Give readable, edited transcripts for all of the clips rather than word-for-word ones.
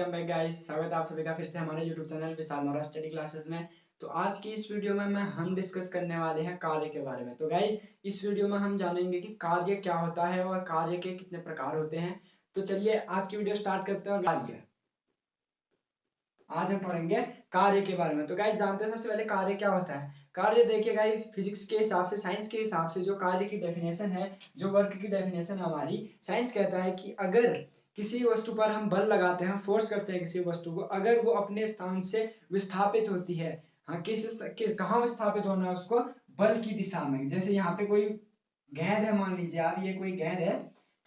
Welcome back guys. स्वागत है आप सभी का फिर से हमारे यूट्यूब चैनल विशाल नोरा स्टडी क्लासेस में। तो आज की इस वीडियो में हम डिस्कस करने वाले हैं कार्य के बारे में। तो गाइस इस वीडियो में हम जानेंगे कि कार्य क्या होता है और कार्य के कितने प्रकार होते हैं। तो चलिए आज की वीडियो स्टार्ट करते हैं। और कार्य आज हम पढ़ेंगे कार्य के बारे में। तो गाइस जानते हैं सबसे पहले कार्य क्या होता है। कार्य देखिए गाइस, फिजिक्स के हिसाब से, साइंस के हिसाब से जो कार्य की डेफिनेशन है, जो वर्क की डेफिनेशन हमारी, साइंस कहता है कि अगर किसी वस्तु पर हम बल लगाते हैं, फोर्स करते हैं किसी वस्तु को, अगर वो अपने स्थान से विस्थापित होती है, हाँ कहाँ विस्थापित होना है उसको, बल की दिशा में। जैसे यहाँ पे कोई गेंद है, मान लीजिए आप, ये कोई गेंद है,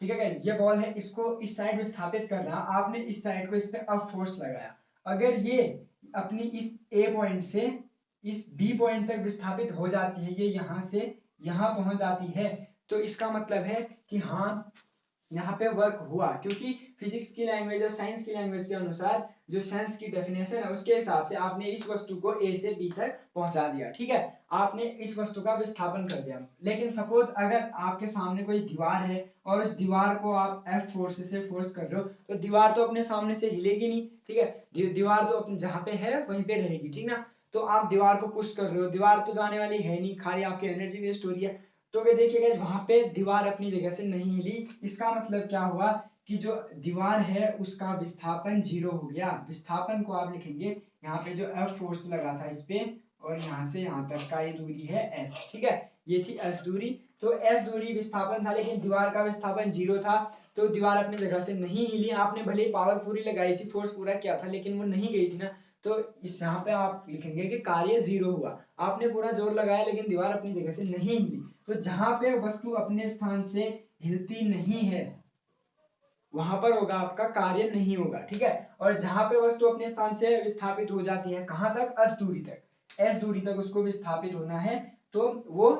ठीक है गाइस, ये बॉल है, इसको इस साइड विस्थापित करना, आपने इस साइड को इस पे अब फोर्स लगाया। अगर ये अपनी इस ए पॉइंट से इस बी पॉइंट तक विस्थापित हो जाती है, ये यहां से यहां पहुंच जाती है, तो इसका मतलब है कि हाँ यहाँ पे वर्क हुआ। क्योंकि फिजिक्स की लैंग्वेज और साइंस की लैंग्वेज के अनुसार, जो साइंस की डेफिनेशन है उसके हिसाब से, आपने इस वस्तु को ए से बी तक पहुंचा दिया, ठीक है, आपने इस वस्तु का विस्थापन कर दिया। लेकिन सपोज अगर आपके सामने कोई दीवार है और उस दीवार को आप एफ फोर्स से फोर्स कर रहे हो, तो दीवार तो अपने सामने से हिलेगी नहीं, ठीक है, दीवार तो अपने जहां पे है वहीं पे रहेगी, ठीक ना। तो आप दीवार को पुश कर रहे हो, दीवार तो जाने वाली है नहीं, खाली आपकी एनर्जी वेस्ट हो रही है। तो देखिएगा वहां पे दीवार अपनी जगह से नहीं हिली। इसका मतलब क्या हुआ कि जो दीवार है उसका विस्थापन 0 हो गया। विस्थापन को आप लिखेंगे यहाँ पे, जो एफ फोर्स लगा था इस पे, और यहाँ से यहाँ तक का ये दूरी है एस, ठीक है, ये थी एस दूरी। तो एस दूरी विस्थापन था, लेकिन दीवार का विस्थापन 0 था, तो दीवार अपनी जगह से नहीं हिली। आपने भले ही पावर पूरी लगाई थी, फोर्स पूरा किया था, लेकिन वो नहीं गई थी ना। तो इस यहाँ पे आप लिखेंगे कि कार्य 0 हुआ। आपने पूरा जोर लगाया लेकिन दीवार अपनी जगह से नहीं हिली। तो जहां पे वस्तु अपने स्थान से हिलती नहीं है, वहां पर होगा आपका कार्य नहीं होगा, ठीक है। और जहां पे वस्तु अपने स्थान से विस्थापित हो जाती है, कहां तक, एस दूरी तक, एस दूरी तक उसको विस्थापित होना है, तो वो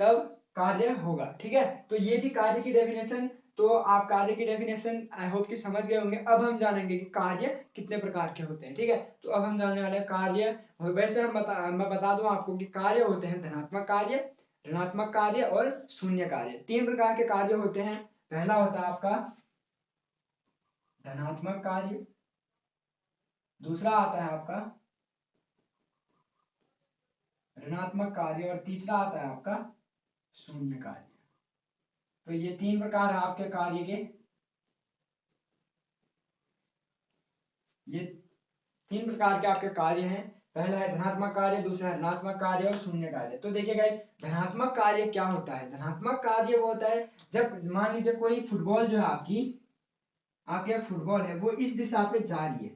तब कार्य होगा, ठीक है। तो ये थी कार्य की डेफिनेशन। तो आप कार्य की डेफिनेशन आई होप कि समझ गए होंगे। अब हम जानेंगे कि कार्य कितने प्रकार के होते हैं, ठीक है। तो अब हम जानने वाले हैं कार्य। वैसे मैं बता दूं आपको कि कार्य होते हैं धनात्मक कार्य, ऋणात्मक कार्य और शून्य कार्य। 3 प्रकार के कार्य होते हैं। पहला होता है आपका धनात्मक कार्य, दूसरा आता है आपका ऋणात्मक कार्य, और तीसरा आता है आपका शून्य कार्य। तो ये 3 प्रकार है आपके कार्य के। ये 3 प्रकार के आपके कार्य हैं। पहला है धनात्मक कार्य, दूसरा है ऋणात्मक कार्य और शून्य कार्य। तो देखिएगा धनात्मक कार्य क्या होता है। धनात्मक कार्य वो होता है जब मान लीजिए कोई फुटबॉल जो है आपके फुटबॉल है, वो इस दिशा पे जा रही है,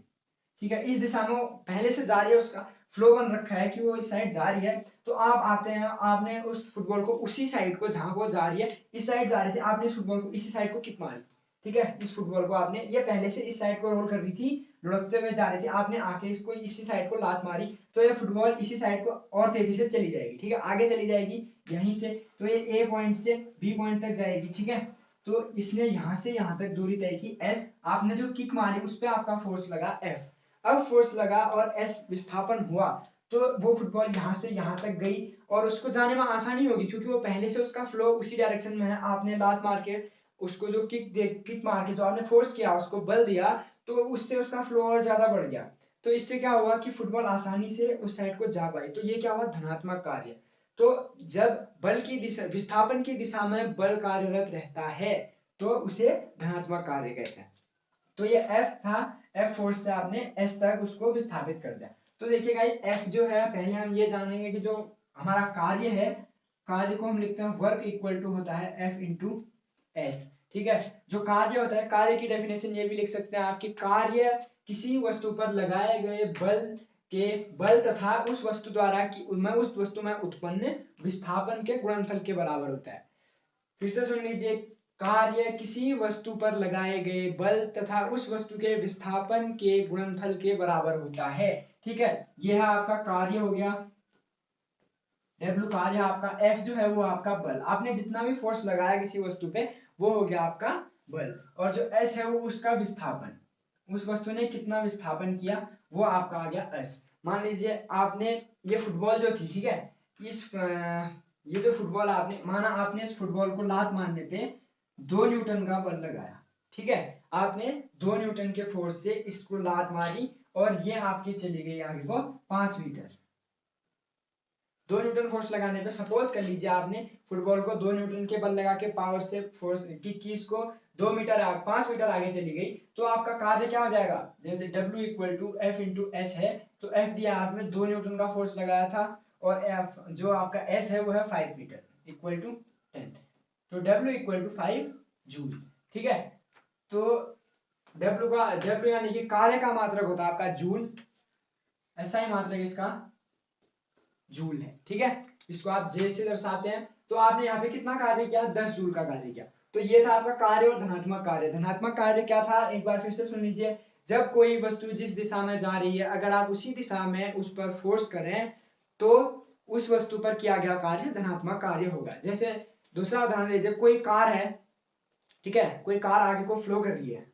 ठीक है, इस दिशा में पहले से जा रही है, उसका फ्लो बन रखा है कि वो इस साइड जा रही है। तो आप आते हैं, आपने उस फुटबॉल को उसी साइड को, जहां वो जा रही है, इस साइड जा रही थी, आपने इस फुटबॉल को इसी साइड को किक मारी, ठीक है। इस फुटबॉल को आपने, ये पहले से इस साइड को रोल कर रही थी, लुढ़कते हुए जा रही थी, आपने आके इसको इसी साइड को लात मारी, तो ये फुटबॉल इसी साइड को और तेजी से चली जाएगी, ठीक है, आगे चली जाएगी यहीं से। तो ये ए पॉइंट से बी पॉइंट तक जाएगी, ठीक है। तो इसने यहां से यहां तक दूरी तय की एस, आपने जो किक मारी उस पर आपका फोर्स लगा एफ। अब फोर्स लगा और एस विस्थापन हुआ, तो वो फुटबॉल यहां से यहां तक गई, और उसको जाने में आसानी होगी क्योंकि वो पहले से उसका फ्लो उसी डायरेक्शन में है। आपने लात मार के उसको, जो किक मार के जो आपने फोर्स किया, उसको बल दिया, तो उससे उसका फ्लो और ज्यादा बढ़ गया। तो इससे क्या हुआ कि फुटबॉल आसानी से उस साइड को जा पाई। तो ये क्या हुआ, धनात्मक कार्य। तो जब बल की दिशा, विस्थापन की दिशा में बल कार्यरत रहता है, तो उसे धनात्मक कार्य कहते हैं। तो ये एफ था, एफ फोर्स से आपने एस तक उसको विस्थापित कर दिया। तो देखिएगा एफ जो है, पहले हम ये जानेंगे कि जो हमारा कार्य है, कार्य को हम लिखते हैं वर्क इक्वल टू होता है एफ इंटू एस, ठीक है। जो कार्य होता है, कार्य की डेफिनेशन ये भी लिख सकते हैं आपकी, कार्य किसी वस्तु पर लगाए गए बल तथा उस वस्तु द्वारा उस वस्तु में उत्पन्न विस्थापन के गुणनफल के बराबर होता है। फिर से सुन लीजिए, कार्य किसी वस्तु पर लगाए गए बल तथा उस वस्तु के विस्थापन के गुणनफल के बराबर होता है, ठीक है। यह है आपका कार्य हो गया, W कार्य आपका, F जो है वो आपका बल, आपने जितना भी फोर्स लगाया किसी वस्तु पे, वो हो गया आपका बल। और जो S है वो उसका विस्थापन, उस वस्तु ने कितना विस्थापन किया, वो आपका आ गया S। मान लीजिए आपने ये फुटबॉल जो थी, ठीक है, ये जो फुटबॉल आपने माना, आपने इस फुटबॉल को लात मारने पे 2 न्यूटन का बल लगाया, ठीक है, आपने 2 न्यूटन के फोर्स से इसको लात मारी और ये आपकी चली गई आगे को 5 मीटर। 2 न्यूटन फोर्स लगाने पे सपोज कर लीजिए आपने फुटबॉल को 2 न्यूटन के बल लगा के पावर से फोर्स की इसको 5 मीटर आगे चली गई, तो आपका कार्य क्या हो जाएगा, जैसे W equal to F into S है, तो एफ दिया आपने 2 न्यूटन का फोर्स लगाया था और एफ जो आपका एस है वो है 5 मीटर इक्वल टू 10, तो W इक्वल टू 5 जूल। ठीक है, तो W यानी कि कार्य का मात्रक होता है आपका जूल, ऐसा ही मात्रक इसका जूल है। ठीक है, इसको आप जे से दर्शाते हैं। तो आपने यहाँ पे कितना कार्य किया, 10 जूल का कार्य किया। तो ये था आपका कार्य और धनात्मक कार्य। धनात्मक कार्य क्या था, एक बार फिर से सुन लीजिए। जब कोई वस्तु जिस दिशा में जा रही है, अगर आप उसी दिशा में उस पर फोर्स करें तो उस वस्तु पर किया गया कार्य धनात्मक कार्य होगा। जैसे दूसरा उदाहरण लीजिए, कोई कार है, ठीक है, कोई कार आगे को फ्लो कर रही है,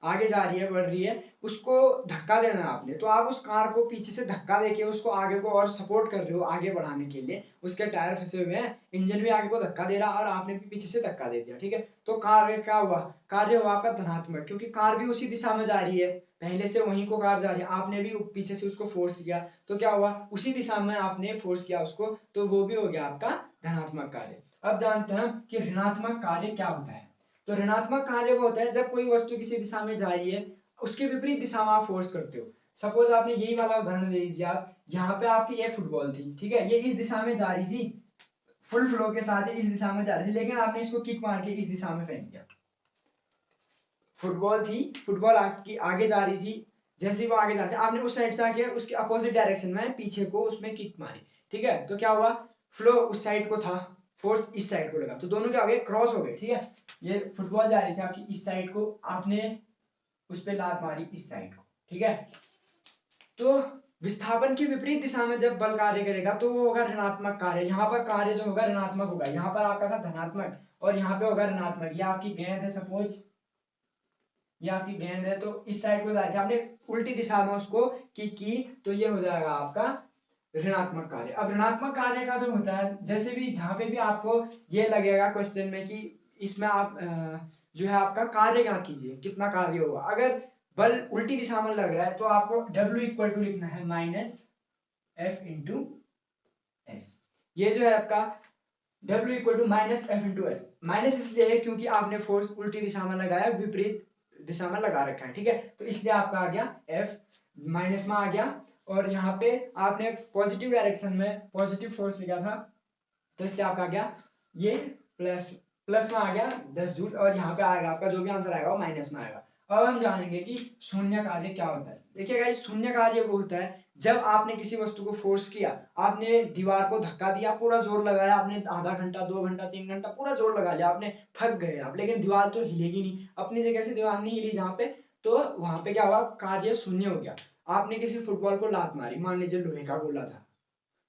आगे जा रही है, बढ़ रही है, उसको धक्का देना है आपने, तो आप उस कार को पीछे से धक्का देके उसको आगे को और सपोर्ट कर रहे हो आगे बढ़ाने के लिए, उसके टायर फंसे हुए हैं, इंजन भी आगे को धक्का दे रहा और आपने भी पीछे से धक्का दे दिया। ठीक है, तो कार्य क्या हुआ, कार्य हुआ आपका धनात्मक, क्योंकि कार भी उसी दिशा में जा रही है, पहले से वहीं को कार जा रही है, आपने भी पीछे से उसको फोर्स किया, तो क्या हुआ, उसी दिशा में आपने फोर्स किया उसको, तो वो भी हो गया आपका धनात्मक कार्य। अब जानते हैं कि ऋणात्मक कार्य क्या होता है। तो ऋणात्मक कार्य वो होता है जब कोई वस्तु किसी दिशा में जा रही है, उसके विपरीत दिशा में आप फोर्स करते हो। सपोज आपने यही वाला उदाहरण ले लीजिए, आप यहाँ पे आपकी एक फुटबॉल थी, ठीक है, ये इस दिशा में जा रही थी, फुल फ्लो के साथ ही इस दिशा में जा रही थी, लेकिन आपने इसको किक मार के इस दिशा में फेंक दिया। फुटबॉल थी, फुटबॉल आपकी आगे जा रही थी, जैसे ही वो आगे जा रही थी आपने उस साइड से आके उसके अपोजिट डायरेक्शन में पीछे को उसमें किक मारी। ठीक है, तो क्या हुआ, फ्लो उस साइड को था, फोर्स इस साइड को लगा, तो दोनों क्या हो गए, क्रॉस हो गए। ठीक है, ये फुटबॉल जा रही थी आपकी इस साइड को, आपने उस पे लात मारी इस साइड को। ठीक है, तो विस्थापन की विपरीत दिशा में जब बल कार्य करेगा तो वो होगा ऋणात्मक कार्य। यहाँ पर कार्य जो होगा ऋणात्मक होगा, यहाँ पर आपका था धनात्मक और यहाँ पे होगा ऋणात्मक। ये आपकी गेंद है, सपोज ये आपकी गेंद है, तो इस साइड को जाके आपने उल्टी दिशा में उसको की तो ये हो जाएगा आपका ऋणात्मक कार्य। अब ऋणात्मक कार्य का जो होता है, जैसे भी जहां पे भी आपको ये लगेगा क्वेश्चन में कि इसमें आप जो है आपका कार्य क्या कीजिए, कितना कार्य होगा। अगर बल उल्टी दिशा में लग रहा है तो आपको W इक्वल टू लिखना है माइनस एफ इंटू एस। ये जो है आपका W equal to minus F into S, minus इसलिए है क्योंकि आपने फोर्स उल्टी दिशा में लगाया, विपरीत दिशा में लगा रखा है। ठीक है, तो इसलिए आपका आ गया F माइनस में आ गया, और यहाँ पे आपने पॉजिटिव डायरेक्शन में पॉजिटिव फोर्स लिया था, तो इसलिए आपका आ गया ये प्लस में आ गया 10 जूल, और यहाँ पे आएगा आपका जो भी आंसर आएगा वो माइनस में आएगा। अब हम जानेंगे कि शून्य कार्य क्या होता है। देखिए गाइस, शून्य कार्य वो होता है जब आपने किसी वस्तु को फोर्स किया, आपने दीवार को धक्का दिया, पूरा जोर लगाया, आपने आधा घंटा 2 घंटा 3 घंटा पूरा जोर लगा लिया, आपने थक गए आप, लेकिन दीवार तो हिलेगी नहीं, अपनी जगह से दीवार नहीं हिली जहाँ पे, तो वहां पे क्या हुआ, कार्य शून्य हो गया। आपने किसी फुटबॉल को लात मारी, मान लीजिए लोहे का गोला था,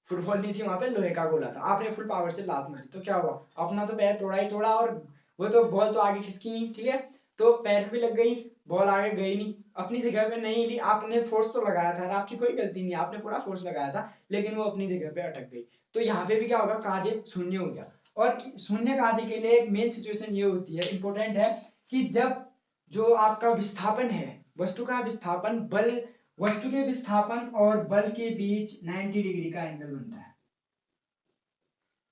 फुटबॉल नहीं थी वहां पे, लोहे का गोला था, आपने फुल पावर से लात मारी, तो क्या हुआ, अपना तो पैर तोड़ा ही तोड़ा, और वो तो बॉल तो आगे खिसकी नहीं। ठीक है, तो पैर भी लग गई, बॉल आगे गई नहीं, अपनी जगह पे नहीं ली, आपने फोर्स तो लगाया था, आपकी कोई गलती नहीं, आपने पूरा फोर्स लगाया था, लेकिन वो अपनी जगह पे अटक गई। तो यहाँ पे भी क्या होगा, कार्य शून्य हो गया। और शून्य कार्य के लिए एक मेन सिचुएशन ये होती है, इंपॉर्टेंट है, कि जब जो आपका विस्थापन है, वस्तु का विस्थापन, बल वस्तु के विस्थापन और बल के बीच 90 डिग्री का एंगल बनता है।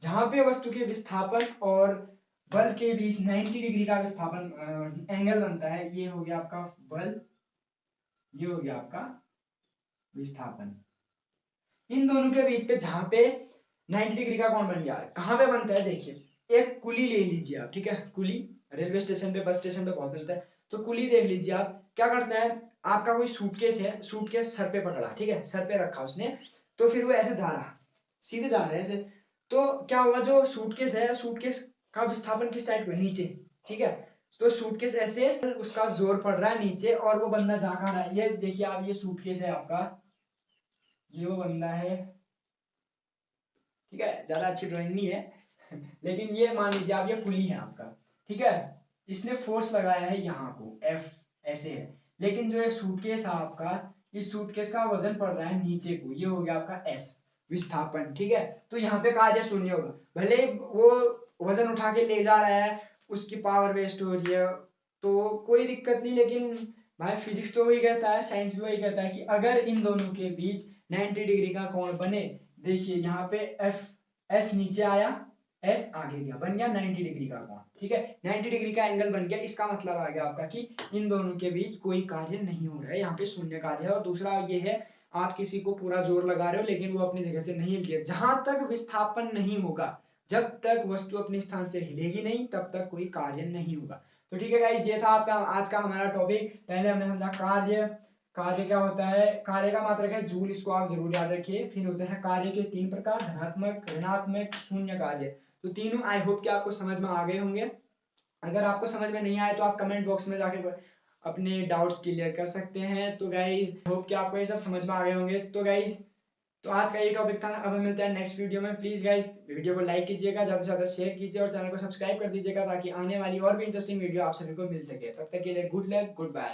जहां पे वस्तु के विस्थापन और बल के बीच 90 डिग्री का विस्थापन एंगल बनता है, ये हो गया आपका बल, ये हो गया आपका विस्थापन। इन दोनों के बीच पे जहां पे 90 डिग्री का कोण बन गया है, कहां पे बनता है, देखिए एक कुली ले लीजिए आप। ठीक है, कुली रेलवे स्टेशन पे, बस स्टेशन पे बहुत मिलता है, तो कुली देख लीजिए आप। क्या करता है, आपका कोई सूटकेस है, सूटकेस सर पे पकड़ा, ठीक है, सर पे रखा उसने, तो फिर वो ऐसे जा रहा, सीधे जा रहा है ऐसे, तो क्या होगा, जो सूटकेस है, सूटकेस का विस्थापन किस साइड पे, नीचे। ठीक है, तो सूटकेस ऐसे उसका जोर पड़ रहा है नीचे, और वो बंदा जा कहाँ रहा है, ये देखिए आप, ये सूटकेस है आपका, ये वो बंदा है। ठीक है, ज्यादा अच्छी ड्राइंग नहीं है लेकिन ये मान लीजिए आप, ये पुली है आपका। ठीक है, इसने फोर्स लगाया है यहाँ को, एफ ऐसे है, लेकिन जो ये सूटकेस है आपका, इस सूटकेस का वजन पड़ रहा है नीचे को, ये हो गया आपका एस विस्थापन। ठीक है, तो यहाँ पे कार्य शून्य होगा, भले वो वजन उठा के ले जा रहा है, उसकी पावर वेस्ट हो रही है, तो कोई दिक्कत नहीं, लेकिन भाई फिजिक्स तो वही कहता है, साइंस भी वही कहता है कि अगर इन दोनों के बीच 90 डिग्री का कोण बने, देखिए यहाँ पे एफ एस नीचे आया, एस आगे गया, बन गया 90 डिग्री का कोण, ठीक है, 90 डिग्री का एंगल बन गया। इसका मतलब आ गया आपका कि इन दोनों के बीच कोई कार्य नहीं हो रहा है, यहाँ पे शून्य कार्य है। और दूसरा ये है, आप किसी को पूरा जोर लगा रहे हो लेकिन वो अपनी जगह से नहीं हिल रही, जहां तक विस्थापन नहीं होगा, जब तक वस्तु अपने स्थान से हिलेगी नहीं, तब तक कोई कार्य नहीं होगा। तो ठीक है गाइस, ये था आपका आज का हमारा टॉपिक। पहले हमने समझा कार्य, कार्य क्या होता है, कार्य का मात्रक है जूल, इसको आप जरूर याद रखिए। फिर होते हैं कार्य के 3 प्रकार, धनात्मक, ऋणात्मक, शून्य कार्य। तो तीनों आई होप कि आपको समझ में आ गए होंगे। अगर आपको समझ में नहीं आए तो आप कमेंट बॉक्स में जाके अपने डाउट्स क्लियर कर सकते हैं। तो गाइज होप कि आपको ये सब समझ में आ गए होंगे। तो गाइज, तो आज का ये टॉपिक था। अब हम मिलते हैं नेक्स्ट वीडियो में। प्लीज गाइज वीडियो को लाइक कीजिएगा, ज्यादा से ज्यादा शेयर कीजिए और चैनल को सब्सक्राइब कर दीजिएगा, ताकि आने वाली और भी इंटरेस्टिंग वीडियो आप सभी को मिल सके। तब तक के लिए गुड लक, गुड बाय।